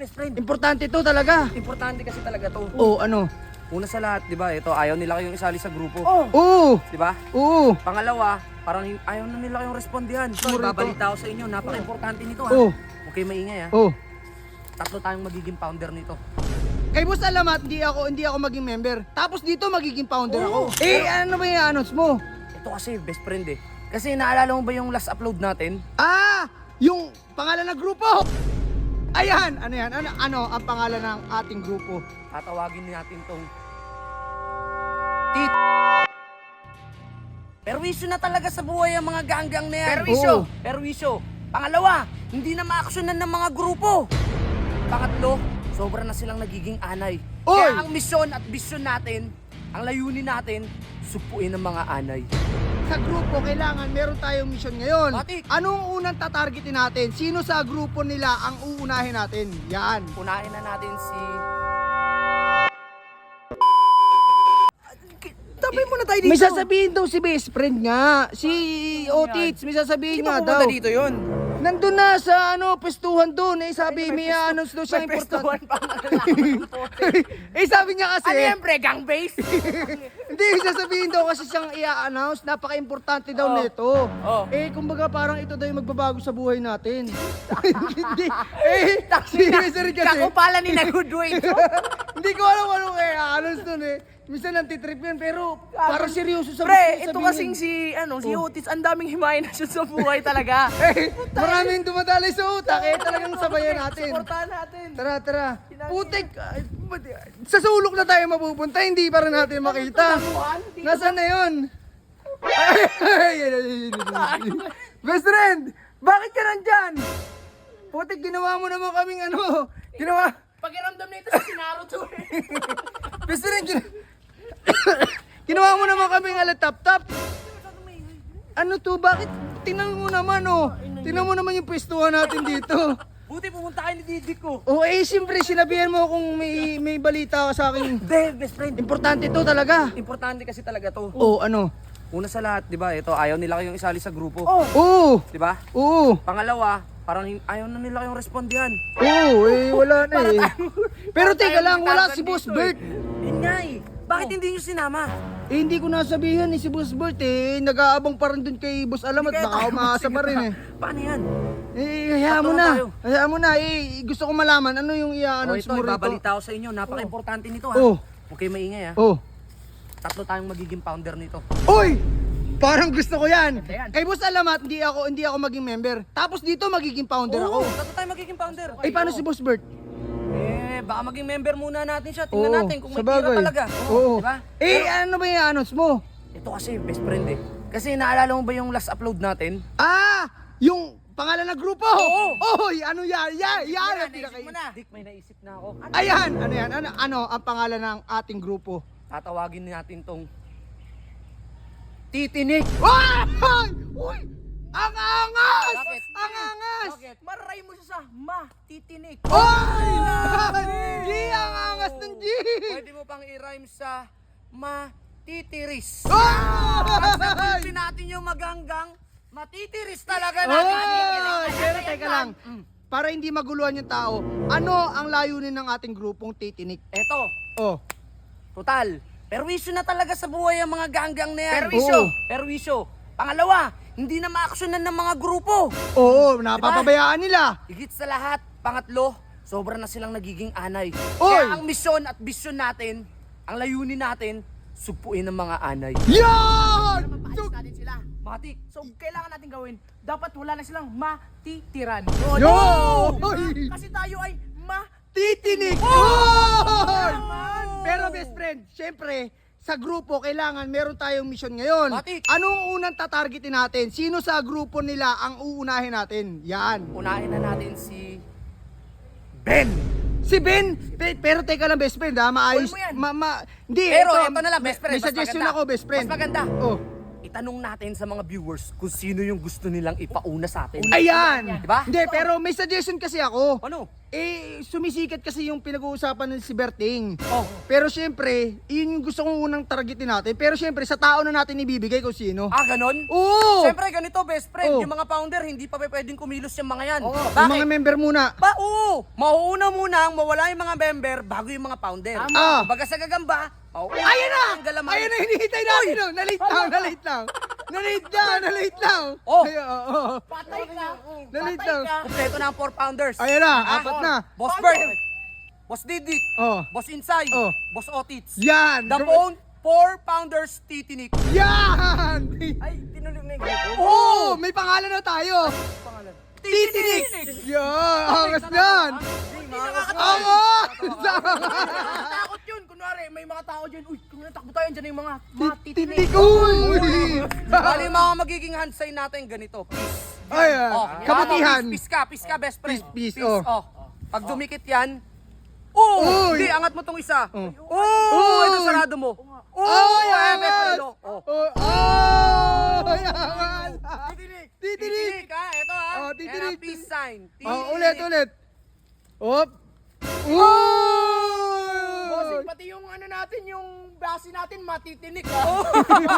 best friend. Importante to talaga. Importante kasi talaga to. Oo, ano? Una sa lahat, di ba, ito, ayaw nila kayong isali sa grupo. Oo. Di ba? Oo. Pangalawa, parang ayaw na nila kayong respondihan. So, Siguro ito. babalita ako sa inyo, napaka-importante nito ha. Oo. Okay, maingay ha. Oo. Tatlo tayong magiging founder nito. Kay Boss Alamat, hindi ako maging member. Tapos dito magiging founder Oo. ako. Ano ba yung announce mo? Ito kasi, best friend eh. Kasi naalala mo ba yung last upload natin? Yung pangalan ng grupo. Ayan, ano yan? Ano ang pangalan ng ating grupo? Tatawagin natin tong Perwisyo na talaga sa buhay ang mga ganggang na yan. Perwisyo. Oo. Perwisyo. Pangalawa, hindi na maaksyonan ng mga grupo. Pangatlo, sobra na silang nagiging anay. Oy! Kaya ang misyon at bisyon natin, ang layunin natin, supuin ang mga anay. Sa grupo, kailangan meron tayong mission ngayon. Matik. Anong unang tatargetin natin? Sino sa grupo nila ang uunahin natin? Yan. Unahin na natin si... Sabay mo na tayo dito. May sasabihin daw si best friend nga. Si Otits, may sasabihin nga daw. dito yun? Nandun na sa pestuhan doon. Sabi, may announce daw siyang Pestuhan importante. pa ang Sabi niya kasi. Ano yan, pre? Gang base? Hindi, sasabihin daw kasi siyang i-announce. Napaka-importante daw Oh. nito. Oh. Kumbaga parang ito daw yung magbabago sa buhay natin. Hindi. Seriously kasi. Kakupala ni na good way to. Hindi ko alam anong i-announce doon Minsan nantitrip yan, pero parang seryoso sa Pre, gusto ito sabihin. kasing si Otis, ang daming imahinasyon sa buhay talaga. Maraming dumadali sa utak talagang sabayan natin. Supportahan natin. Tara. Putik, sa sulok na tayo mapupunta, hindi para natin makita. Nasaan na yun? Best friend, bakit ka nandyan? Putik, ginawa mo naman kaming Pakiramdam na ito sa Naruto. Best friend, ginawa mo naman kaming alatap-tap. Ano to, bakit? Tingnan mo naman Tingnan mo naman yung pwestuhan natin dito. Buti pumunta kayo ni Didi ko. Siyempre, sinabihan mo kung may balita ka sa akin. Best friend. Importante to talaga. Importante kasi talaga to. Ano? Una sa lahat, di ba, ito, ayaw nila kayong isali sa grupo. Oo. Di ba? Oo. Pangalawa, parang ayaw na nila kayong respondihan. Wala na Pero teka lang, wala si Boss Bert. Yun nga eh. Bakit hindi nyo sinama? Hindi ko nasabihan si Boss Bert nag-aabang pa rin dun kay Boss Alamat. Baka umaasa pa rin Paano yan? Hayaan mo Tatlo na. tayo. Hayaan mo na. Gusto ko malaman ano yung i-announce Ito, mo rito. ibabalita ko sa inyo. Napaka-importante nito ha. Oh. Okay, maingay ha. Tatlo tayong magiging founder nito. Uy! Parang gusto ko yan. Ganda yan. Kay Boss Alamat, hindi ako maging member. Tapos dito magiging founder ako. Tatlo tayong magiging founder. Paano si Boss Bert? Baka maging member muna natin siya. Tingnan natin kung may sabagay. tira talaga. Oo. Diba? Ano ba yung announce mo? Ito kasi, best friend eh. Kasi naalala mo ba yung last upload natin? Yung pangalan ng grupo? Oo. Ano yan? Yan. Naisip mo na. Dik, may naisip na ako. Ayan. Ano yan? Ano ang pangalan ng ating grupo? Tatawagin natin tong Titinik. Uy! Ang angas! Bakit? Ang angas! Bakit? Maray mo siya sa matitinik. G! Ang angas ng G! Pwede mo pang i-rhyme sa matitiris. Oy! Natin yung maganggang matitiris talaga Pero teka lang. Para hindi maguluhan yung tao, ano ang layunin ng ating grupong Titinik? Eto, total. Perwisyo na talaga sa buhay ang mga ganggang na yan. Perwisyo. Perwisyo. Pangalawa, hindi na maaksyonan ng mga grupo. Napapabayaan nila. Higit sa lahat, pangatlo, sobra na silang nagiging anay. Oy! Kaya ang misyon at bisyon natin, ang layunin natin, supuin ang mga anay. Yan! Mapaalis natin sila. Matik. So, kailangan natin gawin, dapat wala na silang matitiran. Yo! Kasi tayo ay Titinik! Pero best friend, syempre, sa grupo, kailangan meron tayong mission ngayon. Matik. Anong unang tatargetin natin? Sino sa grupo nila ang uunahin natin? Yan. Unahin na natin si Ben. Si Ben? Pero teka lang, best friend maayos. Call mo yan. Hindi, Pero ito na lang, best friend. May mas suggestion maganda. ako, best friend. Mas maganda. Itanong natin sa mga viewers kung sino yung gusto nilang ipauna sa atin. Ayan! Diba? Hindi, pero may suggestion kasi ako. Ano? Sumisikat kasi yung pinag-uusapan ng si Berting. Oh. Pero syempre, yun yung gusto kong unang targetin natin. Pero syempre, sa tao na natin ibibigay kung sino. Ah, ganon? Oo! Siyempre, ganito, best friend. Oh. Yung mga founder, hindi pa pwedeng kumilos yung mga yan. Yung Bakit? mga member muna. Oo! Mauuna muna ang mawala yung mga member bago yung mga founder. Ah. Baga sa gagamba, mauuna Ayan na! ang galamay. Ayan na, hinihintay natin. Oh. Nalate lang. Nalate lang. Oh. Ayun, oo. Patay ka! Nalate lang. Kompleto na ang 4 founders. Ayan na, Ah, 4 na. Boss Bert, Boss Didik, Oh. Boss Insay, Oh. Boss Otits. Yan! The phone, 4 founders titinik. Yan! Ay, tinuloy na yung grupo. Oh! May pangalan na tayo! Pangalan. Titinik! Yan! Angas yan! Angas! Takot yun. Kunwari, may mga tao dyan. Uy, kung natakbo tayo, dyan yung mga titinik. Titinik! Uy! Bali, mga magiging hand sign natin ganito. Peace. Ay, Oh, kabutihan! Peace ka, best friend. Peace, oh. Pag dumikit yan, oh, Uy. hindi, angat mo tong isa. Oh. Oh, ito Uy. sarado mo. Oh, Ay, best angas! friend. Oh. Oh! Ay, angas! Titinik. Titinik! Ha, ito ha. Oh, titinik. Ayan, peace sign. Oh, ulit! Op! Bossing, Uy! pati yung ano natin, yung base natin, matitinik ha.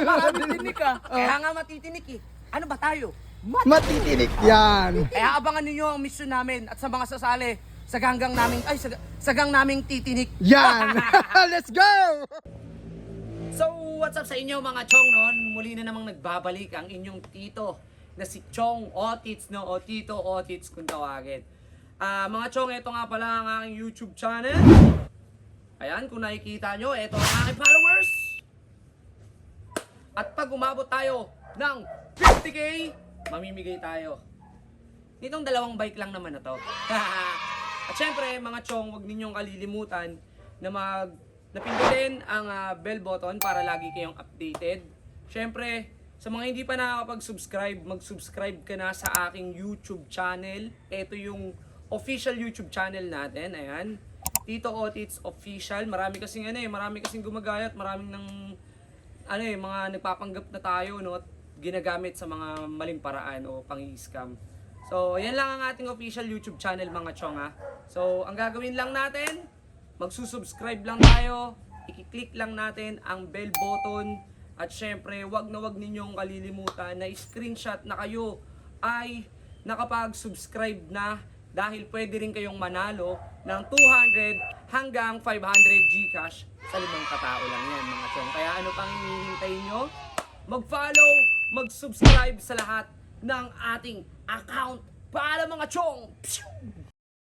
Matitinik ha. Kaya nga matitinik eh. Ano ba tayo? Matitinik yan! Kaya abangan ninyo ang mission namin at sa mga sasali sa ganggang naming, sa gang naming titinik. Yan! Let's go! So, what's up sa inyo mga chong noon? Muli na namang nagbabalik ang inyong tito na si Chong Otits, no? O Tito Otits kung tawagin. Mga chong, ito nga pala ang aking YouTube channel. Ayan, kung nakikita nyo, ito ang aking followers. At pag umabot tayo ng 50k, mamimigay tayo. Nitong 2 bike lang naman na to. At syempre, mga chong, huwag ninyong kalilimutan na napindutin ang bell button para lagi kayong updated. Syempre, sa mga hindi pa nakakapag-subscribe, mag-subscribe ka na sa aking YouTube channel. Ito yung official YouTube channel natin. Ayan. Tito Otits Official. Marami kasing gumagayat, maraming mga nagpapanggap na tayo, no, at ginagamit sa mga maling paraan o pang-scam. So, yan lang ang ating official YouTube channel mga chong ha. So, ang gagawin lang natin, magsusubscribe lang tayo, i-click lang natin ang bell button, at syempre, wag ninyong kalilimutan na screenshot na kayo ay nakapag-subscribe na, dahil pwede rin kayong manalo ng 200 hanggang 500 Gcash sa 5 katao lang yan mga chong. Kaya ano pang hinihintay nyo? Mag-follow, mag-subscribe sa lahat ng ating account para mga chong!